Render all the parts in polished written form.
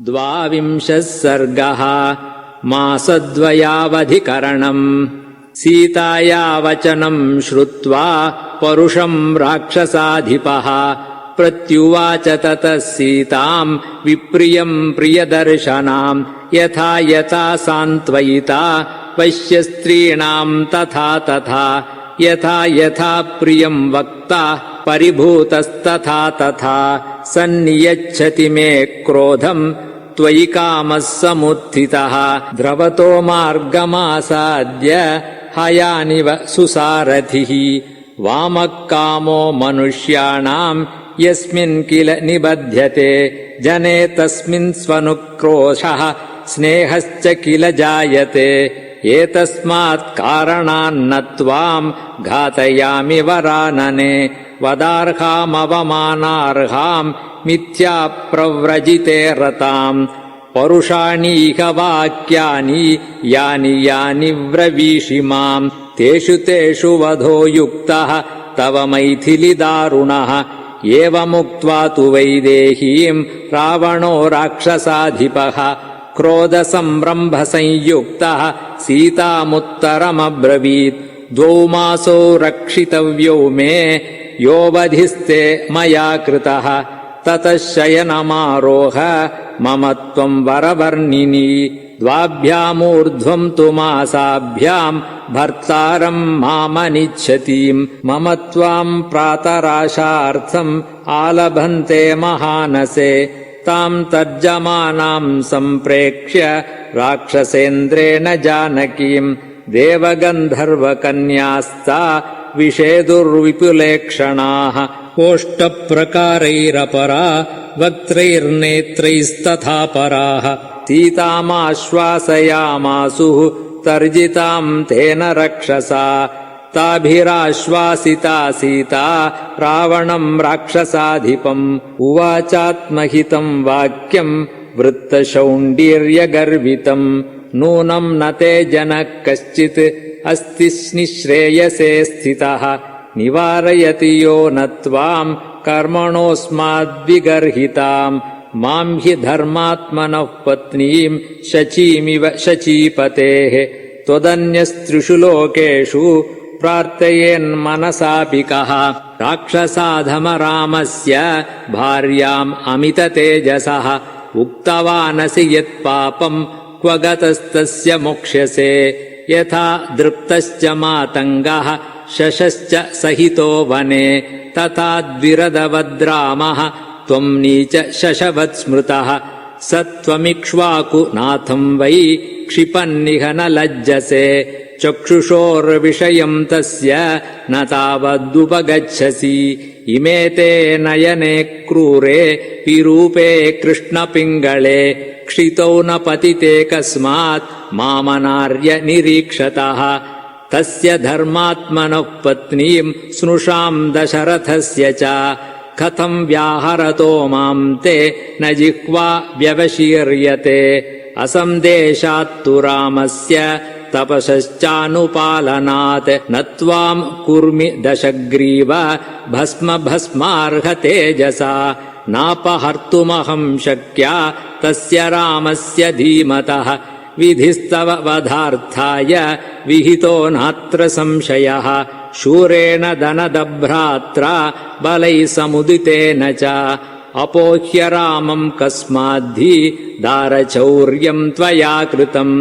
द्वाविंशः सर्गः मासद्वयावधिकरणम्। सीताया वचनम् श्रुत्वा परुषम् राक्षसाधिपः प्रत्युवाच ततः सीताम् विप्रियम् प्रियदर्शनाम् यथा यथा सान्त्वयिता वश्यस्त्रीणाम् तथा तथा यथा यथा प्रियम् वक्ता परिभूतस्तथा तथा सन्नियच्छति मे क्रोधम् त्वयि कामः समुत्थितः द्रवतो मार्गमासाद्य हयानिव सुसारथिः वामः कामो मनुष्याणाम् यस्मिन् किल निबध्यते जने तस्मिन् स्वनुक्रोशः स्नेहश्च किल जायते एतस्मात् कारणान्न त्वाम् घातयामि वरानने वदार्हामवमानार्हाम् मिथ्या प्रव्रजिते रताम् परुषाणीह वाक्यानि यानि यानि ब्रवीषि माम् तेषु तेषु वधो युक्तः तव मैथिलि दारुणः एवमुक्त्वा तु वैदेहीम् रावणो राक्षसाधिपः क्रोधसम्रम्भसंयुक्तः सीतामुत्तरमब्रवीत् द्वौ मासौ रक्षितव्यौ मे यो वधिस्ते मया कृतः ततः शयनमारोह मम त्वम् वरवर्णिनी द्वाभ्यामूर्ध्वम् तु मासाभ्याम् भर्तारम् मामनिच्छतीम् मम त्वाम् प्रातराशार्थम् आलभन्ते महानसे ताम् तर्जमानाम् सम्प्रेक्ष्य राक्षसेन्द्रेण जानकीम् देवगन्धर्वकन्यास्ता विषेदुर्विपुलेक्षणाः ओष्टप्रकारैरपरा वक्त्रैर्नेत्रैस्तथा पराः सीतामाश्वासयामासुः तर्जिताम् तेन रक्षसा ताभिराश्वासिता सीता रावणम् राक्षसाधिपम् उवाचात्महितम् वाक्यम् वृत्तशौण्डीर्यगर्वितम् नूनम् न ते जनः कश्चित् अस्ति निःश्रेयसे स्थितः निवारयति यो न त्वाम् कर्मणोऽस्माद्विगर्हिताम् माम् हि धर्मात्मनः पत्नीम् शचीमिव शचीपतेः त्वदन्यस्त्रिषु लोकेषु प्रार्थयेन्मनसापि कः राक्षसाधमरामस्य भार्याम् अमिततेजसः उक्तवानसि यत्पापम् क्व गतस्तस्य मोक्ष्यसे यथा दृप्तश्च मातङ्गः शशश्च सहितो वने तथा द्विरदवद्रामः त्वम् नीच शशवत् स्मृतः स त्वमिक्ष्वाकुनाथम् वै क्षिपन्निह न लज्जसे चक्षुषोर्विषयम् तस्य न तावदुपगच्छसि इमे ते नयने क्रूरे विरूपे कृष्णपिङ्गळे क्षितौ न पतिते कस्मात् मामनार्य निरीक्षतः तस्य धर्मात्मनः पत्नीम् स्नुषाम् दशरथस्य च कथम् व्याहरतो माम् ते न जिह्वा व्यवशीर्यते असंदेशात्तु रामस्य तपसश्चानुपालनात् न त्वाम् कुर्मि दशग्रीव भस्म भस्मार्हतेजसा नापहर्तुमहम् शक्या तस्य रामस्य धीमतः विधिस्तव वधार्थाय विहितो नात्र संशयः शूरेण दनदभ्रात्रा बलैः समुदितेन च अपोह्य रामम् कस्माद्धि दारचौर्यम् त्वया कृतम्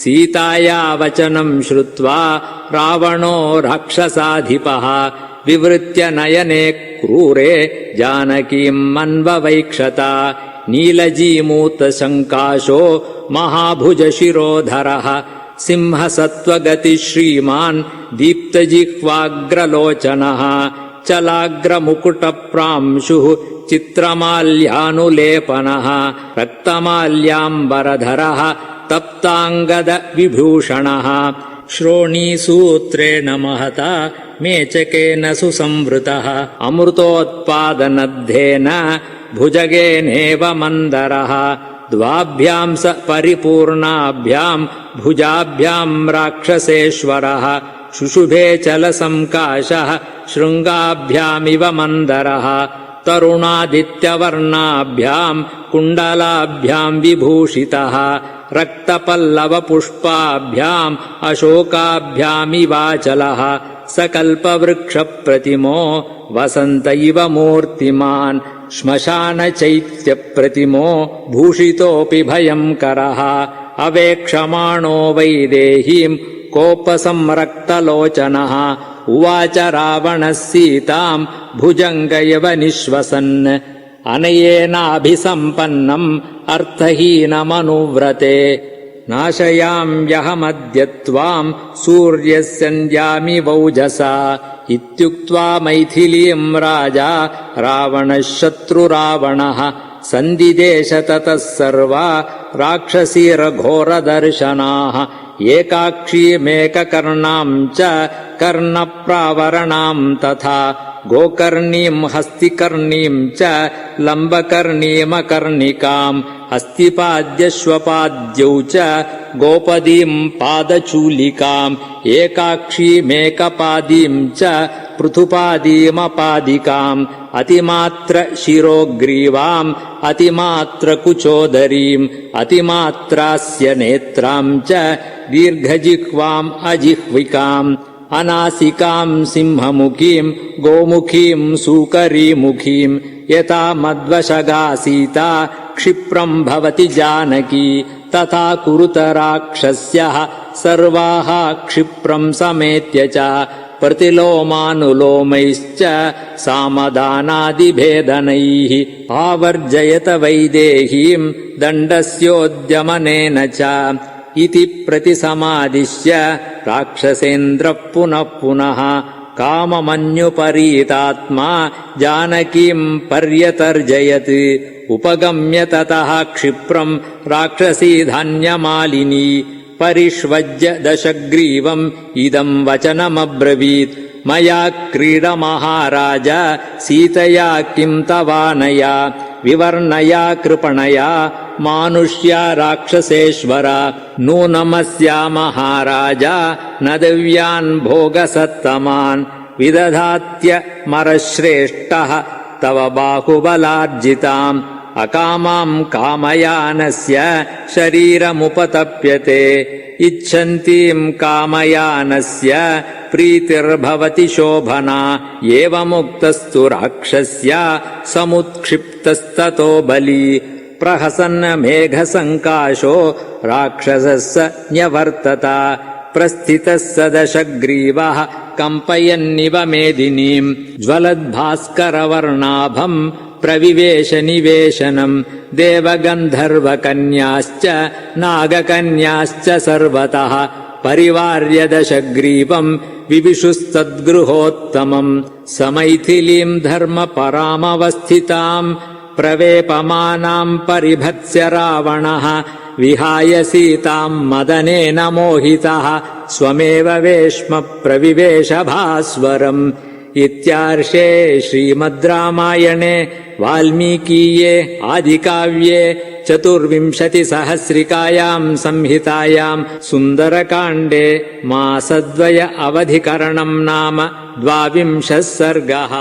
सीताया वचनम् श्रुत्वा रावणो राक्षसाधिपः विवृत्य नयने क्रूरे जानकीम् अन्ववैक्षता नीलजीमूतशङ्काशो महाभुजशिरोधरः सिंहसत्त्वगतिः श्रीमान् दीप्तजिह्वाग्रलोचनः चलाग्रमुकुटप्रांशुः चित्रमाल्यानुलेपनः रक्तमाल्याम्बरधरः तप्ताङ्गदविभूषणः श्रोणीसूत्रेण महता मेचकेन सुसंवृतः अमृतोत्पादनद्धेन भुजगेनेव मन्दरः द्वाभ्याम् स परिपूर्णाभ्याम् भुजाभ्याम् राक्षसेश्वरः शुशुभे चलसंकाशः शृङ्गाभ्यामिव मन्दरः तरुणादित्यवर्णाभ्याम् कुण्डलाभ्याम् विभूषितः रक्तपल्लवपुष्पाभ्याम् अशोकाभ्यामिवाचलः सकल्पवृक्षप्रतिमो वसन्त इव मूर्तिमान् श्मशानचैत्यप्रतिमो भूषितोऽपि भयङ्करः अवेक्षमाणो वैदेहीम् कोपसंरक्तलोचनः उवाच रावणः सीताम् भुजङ्ग इव निःश्वसन् अनयेनाभिसम्पन्नम् अर्थहीनमनुव्रते नाशयाम्यहमद्य त्वाम् सूर्यस्यन्द्यामि वौजसा इत्युक्त्वा मैथिलीम् राजा रावणः शत्रुरावणः सन्दिदेश ततः सर्वा राक्षसीरघोरदर्शनाः एकाक्षीमेककर्णाम् च कर्णप्रावरणाम् तथा गोकर्णीम् हस्तिकर्णीम् च लम्बकर्णीमकर्णिकाम् हस्तिपाद्यश्वपाद्यौ च गोपदीम् पादचूलिकाम् एकाक्षीमेकपादीम् च पृथुपादीमपादिकाम् अतिमात्र शिरोग्रीवाम् अतिमात्र कुचोदरीम् अतिमात्रास्य नेत्राम् च दीर्घजिह्वाम् अजिह्विकाम् अनासिकाम् सिंहमुखीम् गोमुखीम् सूकरीमुखीम् यथा मद्वशगा सीता क्षिप्रम् भवति जानकी तथा कुरुत राक्षस्यः सर्वाः क्षिप्रम् समेत्य च प्रतिलोमानुलोमैश्च सामदानादिभेदनैः आवर्जयत वैदेहीम् दण्डस्योद्यमनेन च इति प्रतिसमादिश्य राक्षसेन्द्रः पुनः पुनः काममन्युपरीतात्मा जानकीम् पर्यतर्जयत् उपगम्य ततः क्षिप्रम् राक्षसी धान्यमालिनी परिष्वज्य दशग्रीवम् इदम् वचनमब्रवीत् मया क्रीड महाराज सीतया किम् तवानया विवर्णया कृपणया मानुष्या राक्षसेश्वर नूनमस्या महाराज न दिव्यान् भोगसत्तमान् विदधात्यमरश्रेष्ठः तव बाहुबलार्जिताम् अकामाम् कामयानस्य शरीरमुपतप्यते इच्छन्तीम् कामयानस्य प्रीतिर्भवति शोभना एवमुक्तस्तु राक्षस्या समुत्क्षिप्तस्ततो बली प्रहसन्न मेघसङ्काशो राक्षसः स न्यवर्तत प्रस्थितः स दशग्रीवः कम्पयन्निव मेदिनीम् ज्वलद्भास्करवर्णाभम् प्रविवेश निवेशनम् देवगन्धर्वकन्याश्च नागकन्याश्च सर्वतः परिवार्य दशग्रीवम् विविशुस्तद्गृहोत्तमम् समैथिलीम् धर्मपरामवस्थिताम् प्रवेपमानाम् परिभत्स्य रावणः विहाय सीताम् मदनेन मोहितः स्वमेव वेश्म प्रविवेश भास्वरम् इत्यार्षे श्रीमद् रामायणे वाल्मीकीये आदिकाव्ये 24सहस्रिकायाम् संहितायाम् सुन्दरकाण्डे मासद्वय अवधिकरणम् नाम 22 सर्गः।